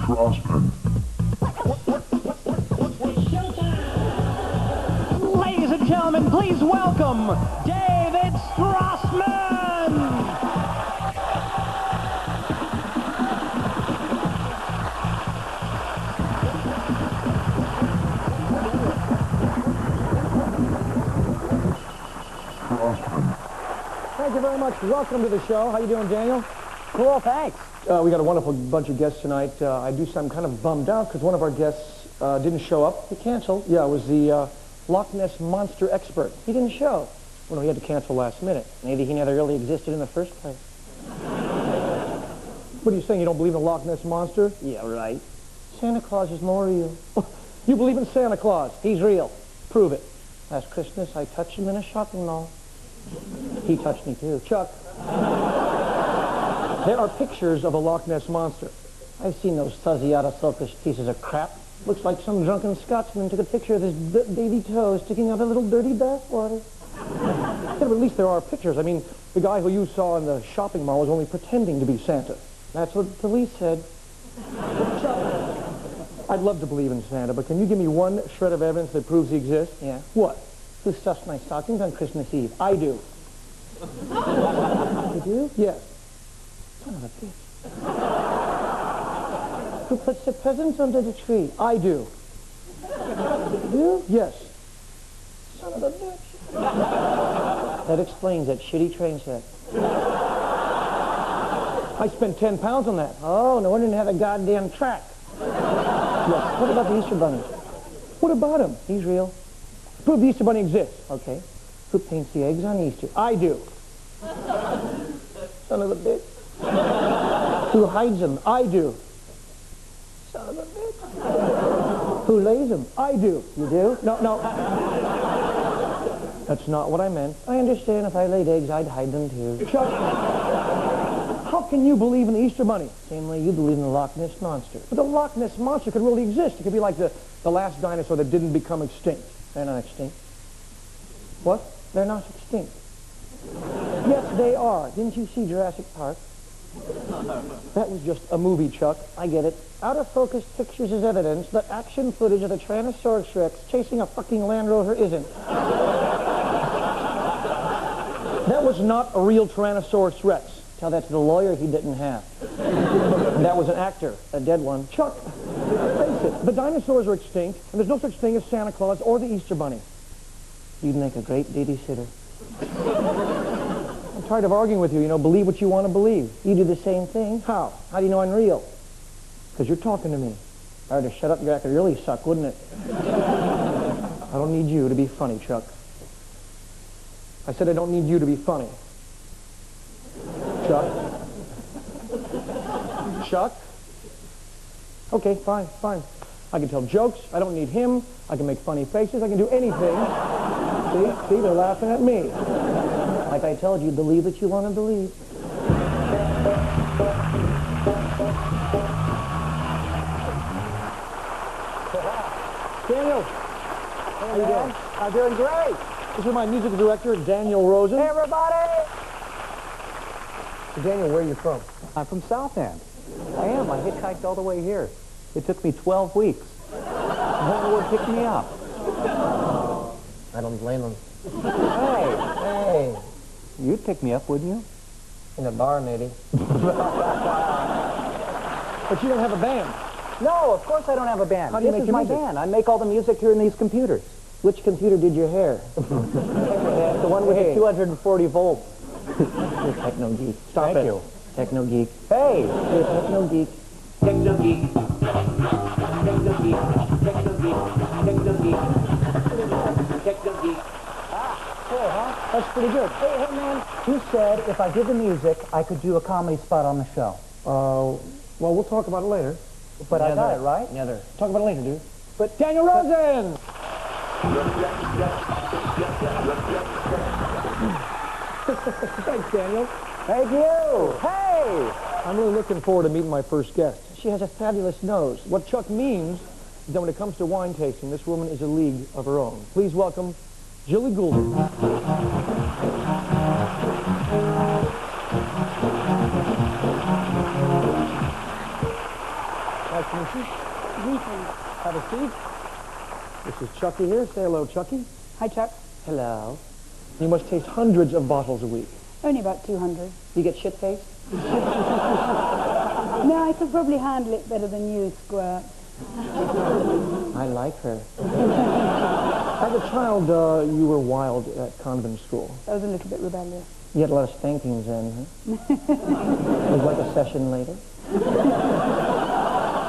Strassman. Ladies and gentlemen, please welcome David Strassman! Thank you very much. Welcome to the show. How you doing, Daniel? Cool, thanks. We got a wonderful bunch of guests tonight. I'm kind of bummed out because one of our guests didn't show up. He canceled. Yeah, it was the Loch Ness Monster expert. He didn't show. Well, no, he had to cancel last minute. Maybe he never really existed in the first place. What are you saying? You don't believe in the Loch Ness Monster? Yeah, right. Santa Claus is more real. You believe in Santa Claus? He's real. Prove it. Last Christmas, I touched him in a shopping mall. He touched me, too. Chuck. There are pictures of a Loch Ness Monster. I've seen those fuzzy, out-of-focus pieces of crap. Looks like some drunken Scotsman took a picture of his baby toe sticking out a little dirty bathwater. Yeah, but at least there are pictures. I mean, the guy who you saw in the shopping mall was only pretending to be Santa. That's what the police said. I'd love to believe in Santa, but can you give me one shred of evidence that proves he exists? Yeah. What? Who stuffs my stockings on Christmas Eve? I do. You do? Yes. Son of a bitch. Who puts the presents under the tree? I do. You do? Yes. Son of a bitch. That explains that shitty train set. I spent 10 pounds on that. Oh, no wonder you didn't have a goddamn track. Yes. What about the Easter Bunny? What about him? He's real. Prove the Easter Bunny exists. Okay. Who paints the eggs on Easter? I do. Son of a bitch. Who hides them? I do. Son of a bitch. Who lays them? I do. You do? No. That's not what I meant. I understand if I laid eggs, I'd hide them too. Chuck, how can you believe in the Easter Bunny? Same way you believe in the Loch Ness Monster. But the Loch Ness Monster could really exist. It could be like the last dinosaur that didn't become extinct. They're not extinct. What? They're not extinct. Yes, they are. Didn't you see Jurassic Park? That was just a movie, Chuck. I get it. Out-of-focus pictures is evidence that action footage of the Tyrannosaurus Rex chasing a fucking Land Rover isn't. That was not a real Tyrannosaurus Rex. Tell that to the lawyer he didn't have. That was an actor. A dead one. Chuck, face it. The dinosaurs are extinct, and there's no such thing as Santa Claus or the Easter Bunny. You'd make a great babysitter. I'm tired of arguing with you. You know, believe what you want to believe. You do the same thing. How? How do you know I'm real? Because you're talking to me. If I were to shut up, your act would really suck, wouldn't it? I don't need you to be funny, Chuck. I said I don't need you to be funny. Chuck? Chuck? Okay, fine. I can tell jokes. I don't need him. I can make funny faces. I can do anything. See, they're laughing at me. Like I told you, believe what you want to believe. Daniel, how you doing? I'm doing great. This is my music director, Daniel Rosen. Hey, everybody. So Daniel, where are you from? I'm from South End. I am. I hitchhiked all the way here. It took me 12 weeks. No one picked me up. I don't blame him. Hey. You'd pick me up, wouldn't you? In a bar, maybe. But you don't have a band. No, of course I don't have a band. How do you make This is your my music? band. I make all the music here in these computers. Which computer did your hair? The one with the 240 volts. You're a techno geek. Stop Thank it. you. Techno geek. Hey. You're a techno geek. Techno geek. Techno geek. Techno geek. Techno geek. Techno geek. Cool, huh? That's pretty good. Hey, man. You said if I did the music, I could do a comedy spot on the show. Well, we'll talk about it later. But I got it, right? Never. Talk about it later, dude. But Daniel Rosen! Thanks, Daniel. thank you. Hey. I'm really looking forward to meeting my first guest. She has a fabulous nose. What Chuck means is that when it comes to wine tasting, this woman is a league of her own. Please welcome Jilly G. Nice to meet Greetings. Have a seat. This is Chucky here. Say hello, Chucky. Hi, Chuck. Hello. You must taste hundreds of bottles a week. Only about 200. You get shit-faced? No, I could probably handle it better than you, Squirt. I like her. As a child, you were wild at convent school. I was a little bit rebellious. You had a lot of spankings then, huh? It was like a session later.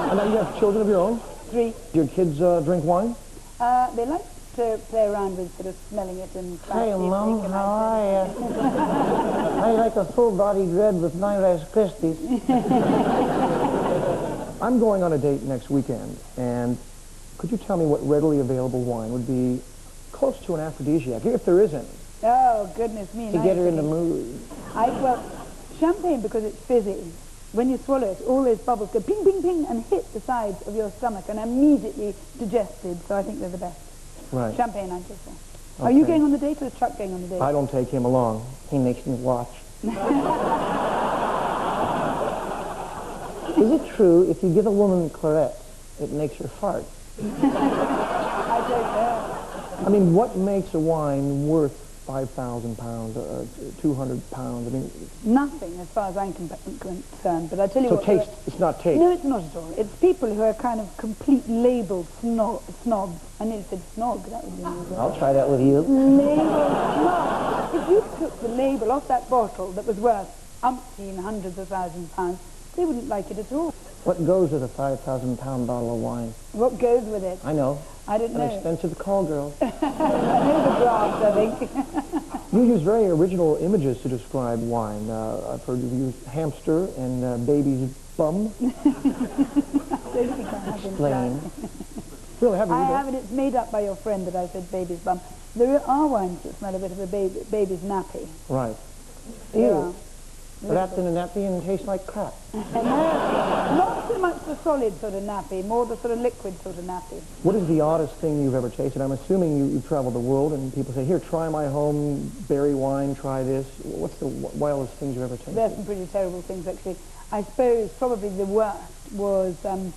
And now you have children of your own? 3. Do your kids drink wine? They like to play around with sort of smelling it and... Hey, Mum, how are you? I like a full-bodied red with 9 Rice Krispies. I'm going on a date next weekend, and could you tell me what readily available wine would be close to an aphrodisiac, if there is any? Oh, goodness me. To get her in the mood. Well, champagne, because it's fizzy. When you swallow it, all those bubbles go ping, ping, ping, and hit the sides of your stomach and are immediately digested, so I think they're the best. Right. Champagne, I'd say. Are you going on the date or is Chuck going on the date? I don't take him along. He makes me watch. Is it true if you give a woman claret, it makes her fart? I don't know. I mean, what makes a wine worth 5,000 pounds, 200 pounds? I mean... Nothing, as far as I'm concerned, but I tell you So what... taste, it's not taste. No, it's not at all. It's people who are kind of complete label snobs. I nearly said snog, that would be amazing. I'll try that with you. Label snobs. If you took the label off that bottle that was worth umpteen hundreds of thousands of pounds, they wouldn't like it at all. What goes with a 5,000-pound bottle of wine? What goes with it? I know. I don't An know. expensive call girl. I know the graphs, I think. You use very original images to describe wine. I've heard you use hamster and baby's bum. Explain. Really, have you? I haven't. It's made up by your friend that I said baby's bum. There are wines that smell a bit of a baby's nappy. Right. There are. Wrapped in a nappy and tastes like crap. No, not so much the solid sort of nappy, more the sort of liquid sort of nappy. What is the oddest thing you've ever tasted? I'm assuming you've traveled the world and people say, here, try my home berry wine, try this. What's the wildest things you've ever tasted? There's some pretty terrible things, actually. I suppose probably the worst was a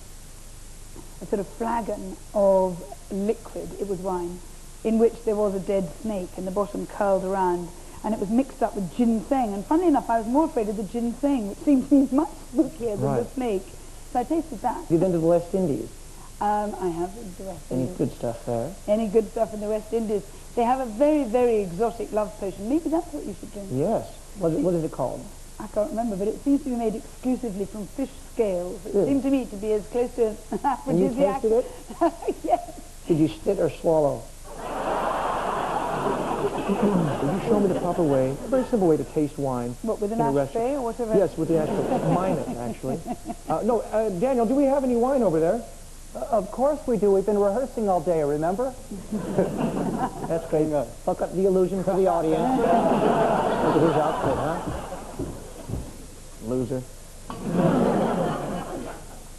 sort of flagon of liquid, it was wine, in which there was a dead snake and the bottom curled around, and it was mixed up with ginseng. And funnily enough, I was more afraid of the ginseng, which seemed to me much spookier than the snake. So I tasted that. You've been to the West Indies? I have been to the West Indies. Any good stuff there? Any good stuff in the West Indies. They have a very, very exotic love potion. Maybe that's what you should drink. Yes. What is it called? I can't remember, but it seems to be made exclusively from fish scales. It seemed to me to be as close to an aphrodisiac. And you tasted it? Yes. Did you spit or swallow? Will you show me the proper way, a very simple way to taste wine? What, with an in a ashtray or whatever? Yes, with the ashtray. Mine it, actually. Daniel, do we have any wine over there? Of course we do. We've been rehearsing all day, remember? That's great. Fuck up the illusion for the audience. Look at his outfit, huh? Loser.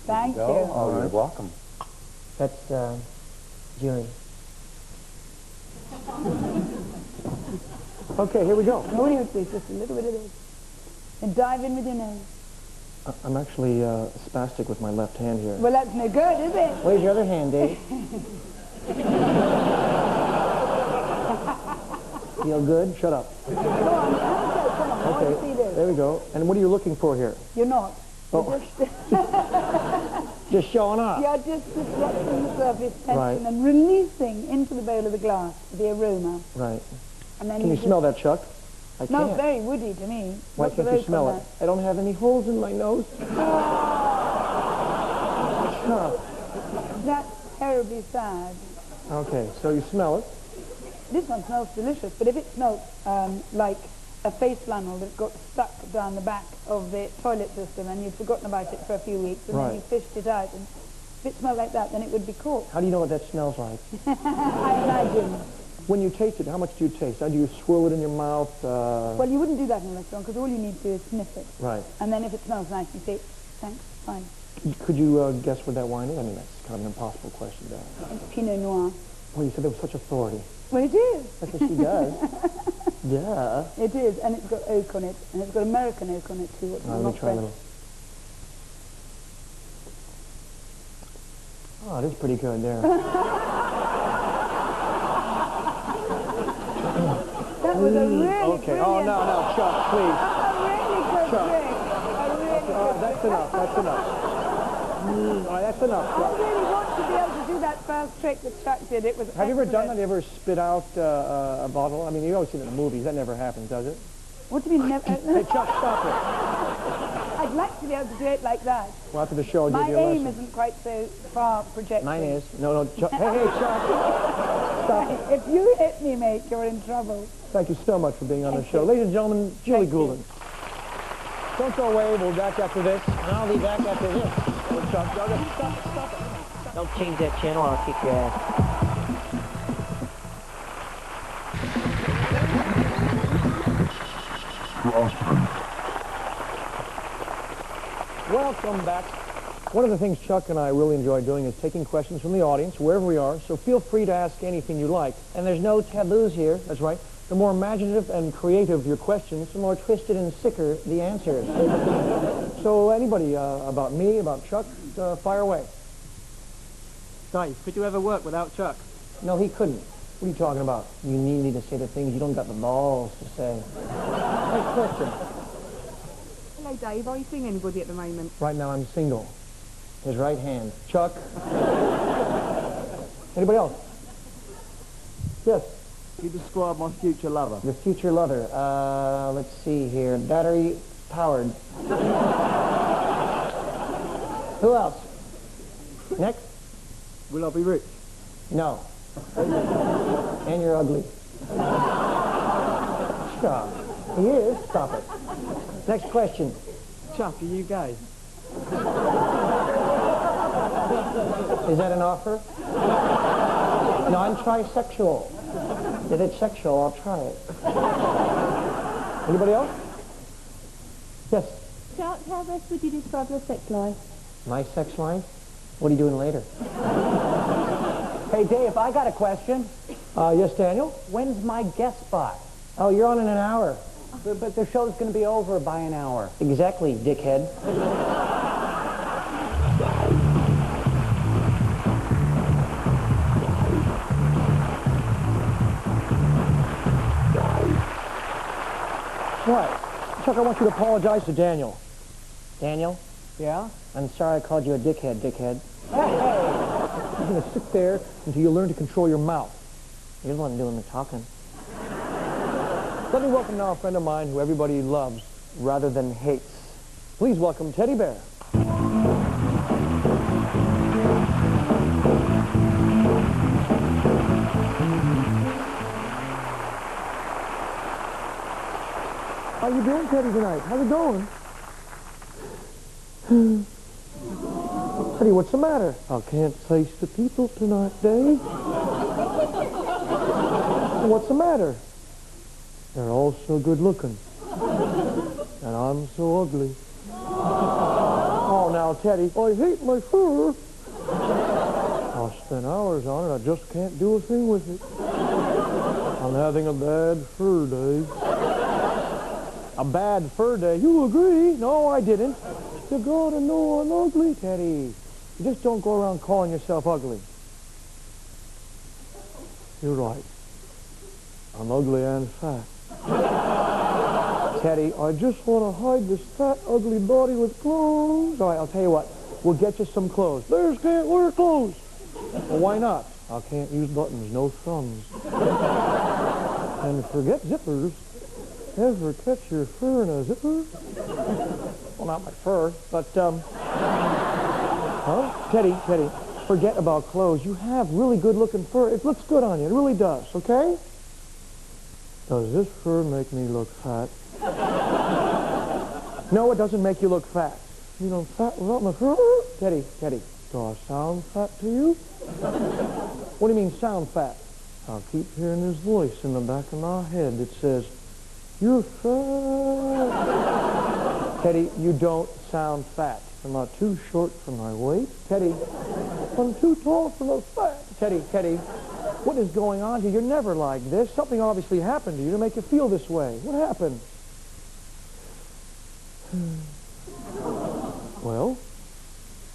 Thank you. Oh, you're welcome. That's, Jilly. Okay, here we go. All you please, just a little bit of this. And dive in with your nose. I'm actually spastic with my left hand here. Well, that's no good, is it? Where's your other hand, Dave? Feel good? Shut up. Go on, come on. I want to see this. There we go. And what are you looking for here? You're not. Oh. Just showing off. You're just disrupting the surface tension Right. and releasing into the bowl of the glass the aroma. Right. And then Can you smell that, Chuck? I Smells can't. very woody to me. Why What's the can't you oak smell on it? I don't have any holes in my nose. Chuck. that? That's terribly sad. Okay, so you smell it. This one smells delicious, but if it smelled like a face flannel that got stuck down the back of the toilet system and you'd forgotten about it for a few weeks and then you fished it out, and if it smelled like that, then it would be corked. How do you know what that smells like? I imagine. When you taste it, how much do you taste? How do you swirl it in your mouth? Well, you wouldn't do that in a restaurant because all you need to do is sniff it. Right. And then if it smells nice, you say, thanks, fine. Could you guess what that wine is? I mean, that's kind of an impossible question to ask. It's Pinot Noir. Well, you said there was such authority. Well, it is. That's what she does. Duh. It is, and it's got oak on it, and it's got American oak on it too. Let me try a little. Oh, it is pretty good there. That was a really Okay. brilliant... Oh, no, Chuck, please. A really good Chuck. trick. A really good That's trick. enough. That's enough. All right, that's enough, I Chuck. really want to be able to do that first trick that Chuck did. It was Have you ever done that? excellent. You ever spit out a bottle? I mean, you've always seen it in the movies. That never happens, does it? What do you mean never... Hey, Chuck, stop it. I'd like to be able to do it like that. Well, after the show, I'll My give you a aim lesson. isn't quite so far projected. Mine is. No, Chuck. Hey, Chuck. Stop it. If you hit me, mate, you're in trouble. Thank you so much for being on the show. Ladies and gentlemen, Jilly Goulden. Don't go away. We'll be back after this. I'll be back after this. Oh, Chuck, no, stop it. Don't change that channel, I'll kick your ass. Welcome back. One of the things Chuck and I really enjoy doing is taking questions from the audience, wherever we are, so feel free to ask anything you like. And there's no taboos here. That's right. The more imaginative and creative your questions, The more twisted and sicker the answers. so anybody about me, about Chuck, fire away. Dave, could you ever work without Chuck? No, he couldn't. What are you talking about? You need me to say the things you don't got the balls to say. Next question. Hello, Dave. Are you seeing anybody at the moment? Right now I'm single. His right hand. Chuck? Anybody else? Yes. Can you describe my future lover? Your future lover. Let's see here. Battery powered. Who else? Next? Will I be rich? No. And you're ugly. Stop. He is? Stop it. Next question. Chuck, are you gay? Is that an offer? No, I'm trisexual. If it's sexual, I'll try it. Anybody else? Yes. Chuck, how best would you describe your sex life? My sex life? What are you doing later? Hey, Dave, I got a question. Yes, Daniel? When's my guest spot? Oh, you're on in an hour. But the show's going to be over by an hour. Exactly, dickhead. What? Chuck, I want you to apologize to Daniel. Daniel, Yeah? I'm sorry I called you a dickhead, dickhead. You're going to sit there until you learn to control your mouth. You're the one doing the talking. Let me welcome now a friend of mine who everybody loves rather than hates. Please welcome Teddy Bear. How you doing, Teddy, tonight? How's it going? Teddy, what's the matter? I can't face the people tonight, Dave. What's the matter? They're all so good looking. And I'm so ugly. Oh, now, Teddy, I hate my fur. I spent hours on it. I just can't do a thing with it. I'm having a bad fur day. A bad fur day. You agree? No, I didn't. You gotta know I'm ugly, Teddy. You just don't go around calling yourself ugly. You're right. I'm ugly and fat. Teddy, I just want to hide this fat, ugly body with clothes. All right, I'll tell you what. We'll get you some clothes. Bears can't wear clothes. Well, why not? I can't use buttons, no thumbs. And forget zippers. Ever catch your fur in a zipper? Well, not my fur, but, huh? Teddy, forget about clothes. You have really good-looking fur. It looks good on you. It really does, okay? Does this fur make me look fat? No, it doesn't make you look fat. You know, fat without my fur? Teddy, do I sound fat to you? What do you mean, sound fat? I keep hearing this voice in the back of my head that says, you're fat. Teddy, you don't sound fat. I'm not too short for my weight. Teddy, I'm too tall for my fat. Teddy, what is going on here? You're never like this. Something obviously happened to you to make you feel this way. What happened? Well,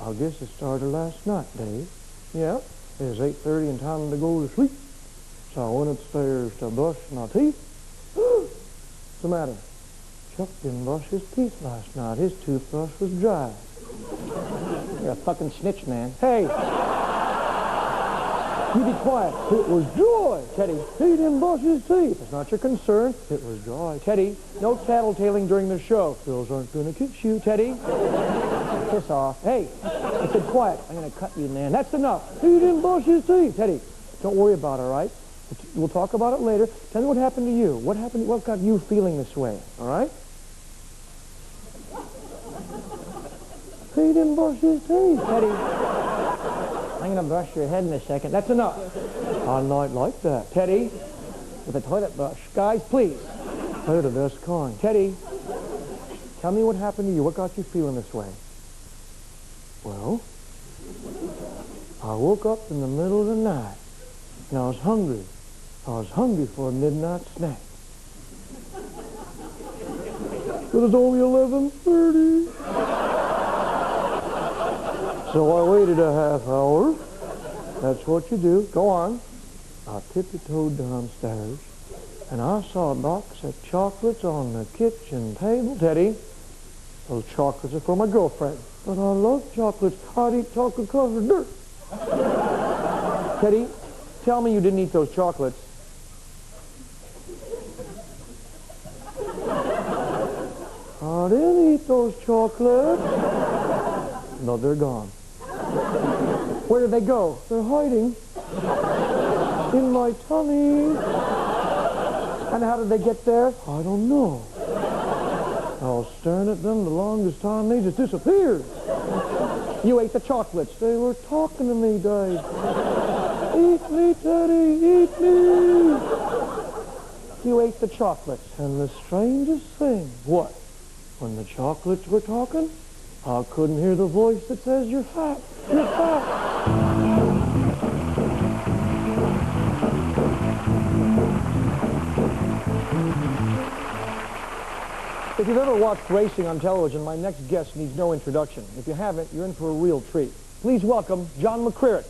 I guess it started last night, Dave. Yeah, it's 8:30 and time to go to sleep. So I went upstairs to brush my teeth. What's the matter? Chuck didn't brush his teeth last night. His toothbrush was dry. You're a fucking snitch, man. Hey! You be quiet. It was dry, Teddy. He didn't brush his teeth. It's not your concern. It was dry. Teddy, no tattletaling during the show. Girls aren't going to kiss you, Teddy. Piss off. Hey, I said quiet. I'm going to cut you, man. That's enough. He didn't brush his teeth. Teddy, don't worry about it, all right? We'll talk about it later. Tell me what happened to you. What happened? What got you feeling this way, all right? He didn't brush his teeth, Teddy. I'm going to brush your head in a second. That's enough. I might like that. Teddy, with a toilet brush. Guys, please. They're the best kind. Teddy, tell me what happened to you. What got you feeling this way? Well, I woke up in the middle of the night, and I was hungry. I was hungry for a midnight snack. But it's only 11:30. So I waited a half hour. That's what you do. Go on. I tippy-toed downstairs, and I saw a box of chocolates on the kitchen table. Teddy, those chocolates are for my girlfriend. But I love chocolates. I'd eat chocolate covered dirt. Teddy, tell me you didn't eat those chocolates. I didn't eat those chocolates. No, they're gone. Where did they go? They're hiding in my tummy. And how did they get there? I don't know. I was staring at them the longest time. They just disappeared. You ate the chocolates. They were talking to me, Dave. Eat me, Teddy, eat me. You ate the chocolates. And the strangest thing, what? When the chocolates were talking, I couldn't hear the voice that says, you're fat, you're fat. If you've ever watched racing on television, my next guest needs no introduction. If you haven't, you're in for a real treat. Please welcome John McCririck.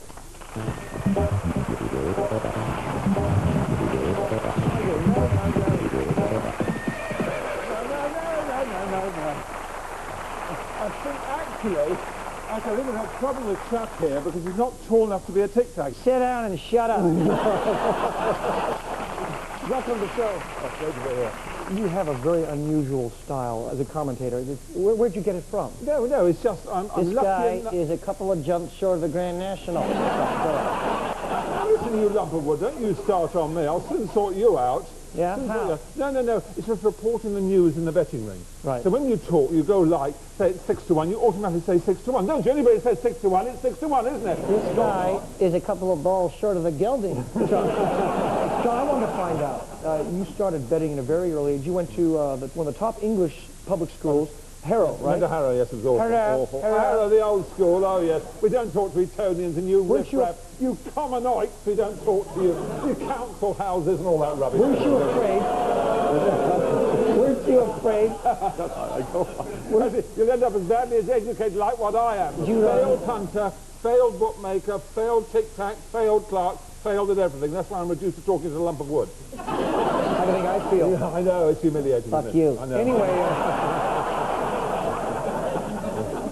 I think actually I think we've had trouble with Chuck here because he's not tall enough to be a tic-tac. Sit down and shut up. Welcome to the show. Oh, great to be here. You have a very unusual style as a commentator. Where'd you get it from? No, it's just I'm This lucky guy is a couple of jumps short of the Grand National. Listen, you lump of wood, don't you start on me. I'll soon sort you out. Yeah? How? No. It's just reporting the news in the betting ring. Right. So when you talk, you go like, say it's 6-1, you automatically say 6-1. Don't you? Anybody says 6-1, it's 6-1, isn't it? This guy is a couple of balls short of the gelding. John, I want to find out. You started betting at a very early age. You went to one of the top English public schools, Harrow, right? Went to Harrow, yes, it was awful. Awful. Harrow, the old school, oh yes. We don't talk to Etonians and you riff-raff, you commonites, we don't talk to you council houses and all that rubbish. Weren't you afraid? Weren't you afraid? You'll end up as badly as educated like what I am. Failed hunter, failed bookmaker, failed tic-tac, failed clerk, failed at everything. That's why I'm reduced to talking to a lump of wood. How do you think I feel? Yeah, I know, it's humiliating. Fuck you. I know. Anyway,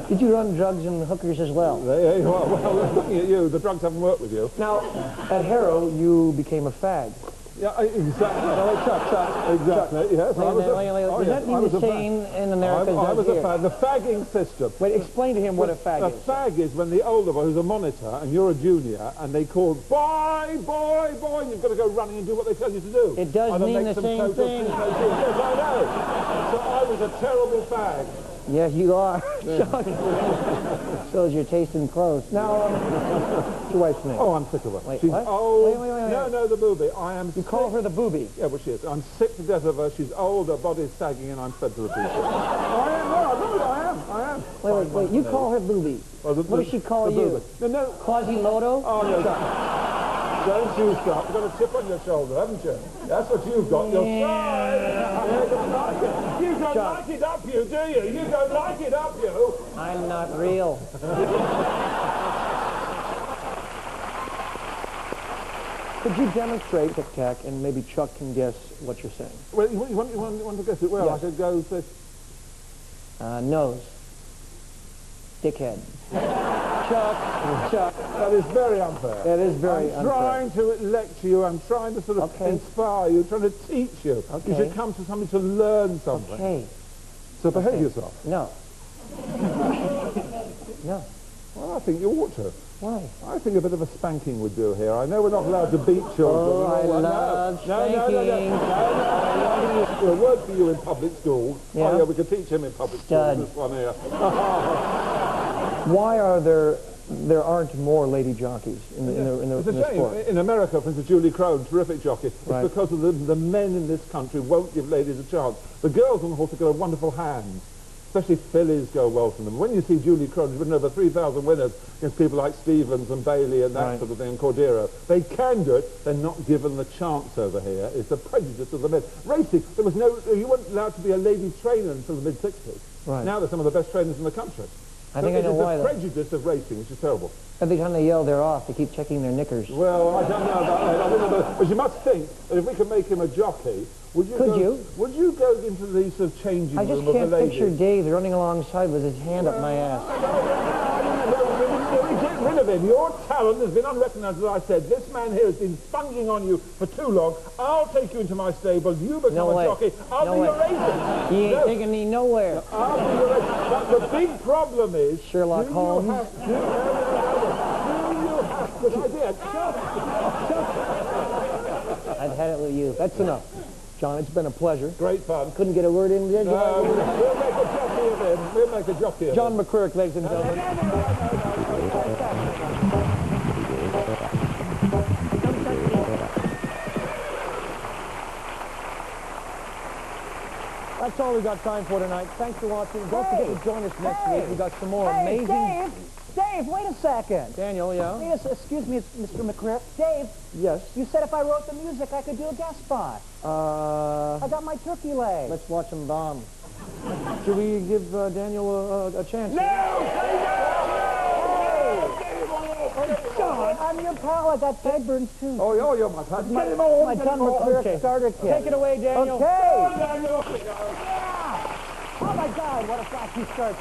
did you run drugs and hookers as well? Well, looking at you, the drugs haven't worked with you. Now, at Harrow, you became a fag. Yeah, exactly. Exactly, yes. Does that mean the same in America as I was here? a fag. The fagging system. Wait, explain to him what a fag is. A fag is when the older boy who's a monitor and you're a junior and they call, boy, and you've got to go running and do what they tell you to do. It does mean the same thing. Yes, I know. So I was a terrible fag. Yes, you are. Shows your taste in clothes. Now, what's your wife's name? Oh, I'm sick of her. Wait, She's what? old. Wait. No, the booby. I am. You call her the booby? Yeah, well, she is. I'm sick to death of her. She's old, her body's sagging, and I'm fed to the people. I am. Wait. You call her booby. Well, what does she call you? No. Quasimodo? Oh, no. Don't you stop. You've got a chip on your shoulder, haven't you? That's what you've got. You're fine. You don't like it up, you, do you? You don't like it up, you. I'm not real. Could you demonstrate tic-tac, and maybe Chuck can guess what you're saying? Well, you want to guess it? Well, Yeah. I should go for... Nose. Dickhead. Chuck. That is very unfair. That is very I'm unfair. trying to lecture you. I'm trying to sort of Okay. inspire you, trying to teach you. Okay. You should come to something to learn something. Okay. So behave yourself. No. No. Well, I think you ought to. Why? I think a bit of a spanking would do here. I know we're not allowed to beat children. Oh, I and all that. love spanking. No. A word for you in public school. Yeah. Oh, yeah, we could teach him in public Stud. school. This one here. Why are there aren't more lady jockeys in the It's a shame. sport? In America, for instance, Julie Crone, terrific jockey. It's Right. because of the men in this country won't give ladies a chance. The girls on the horse have got a wonderful hand. Especially fillies go well from them. When you see Julie Crone, she's ridden over 3,000 winners against people like Stevens and Bailey and that Right. sort of thing, and Cordero. They can do it. They're not given the chance over here. It's the prejudice of the men. Racing, you weren't allowed to be a lady trainer until the mid-60s. Right. Now they're some of the best trainers in the country. I think I know why, It's though. the prejudice of racing, which is terrible. Every time they yell, they're off. They keep checking their knickers. Well, I don't know about that. I don't know about, but you must think that if we could make him a jockey, would you go into the sort of changing I room just of can't the ladies? picture Dave running alongside with his hand up my ass. Get rid of him. Your talent has been unrecognised, as I said. This man here has been sponging on you for too long. I'll take you into my stable. You become No a way. jockey. I'll No be way. your agent. He ain't taking me nowhere. I'll be your agent. But the big problem is... Sherlock Holmes. Good idea. I've had it with you. That's enough. John, it's been a pleasure. Great fun. Couldn't get a word in, did you? We'll make a jockey of him. We'll make a jockey of him. John McCririck, ladies and gentlemen. That's all we've got time for tonight. Thanks for watching. Don't forget to join us next week. We've got some more amazing... Dave, wait a second. Daniel, yeah? Yes, excuse me, Mr. McCririck. Dave, Yes. you said if I wrote the music, I could do a guest spot. I got my turkey leg. Let's watch him bomb. Should we give Daniel a chance? John, I'm your pal. I got sideburns, too. Oh, you're my pal. My John McCririck Okay. starter kit. Take it away, Daniel. Okay. Oh, my God, what a flashy start.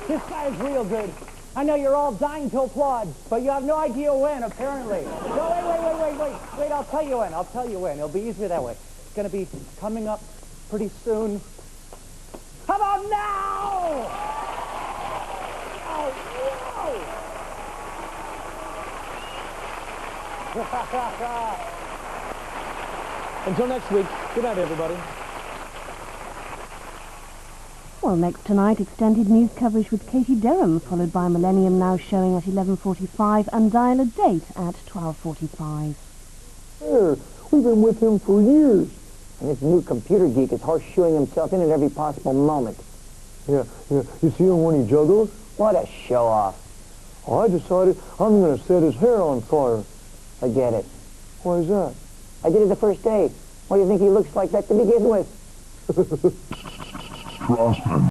This guy is real good. I know you're all dying to applaud, but you have no idea when, apparently. No, wait, I'll tell you when. It'll be easier that way. It's going to be coming up pretty soon. How about now? Oh, whoa. Until next week, good night, everybody. Well, next tonight, extended news coverage with Katie Derham, followed by Millennium Now showing at 11:45 and Dial a Date at 12:45. Sure, we've been with him for years. And this new computer geek is horseshoeing himself in at every possible moment. Yeah. You see him when he juggles? What a show-off. Oh, I decided I'm going to set his hair on fire. Forget it. Why is that? I did it the first day. Why do you think he looks like that to begin with? Strassman.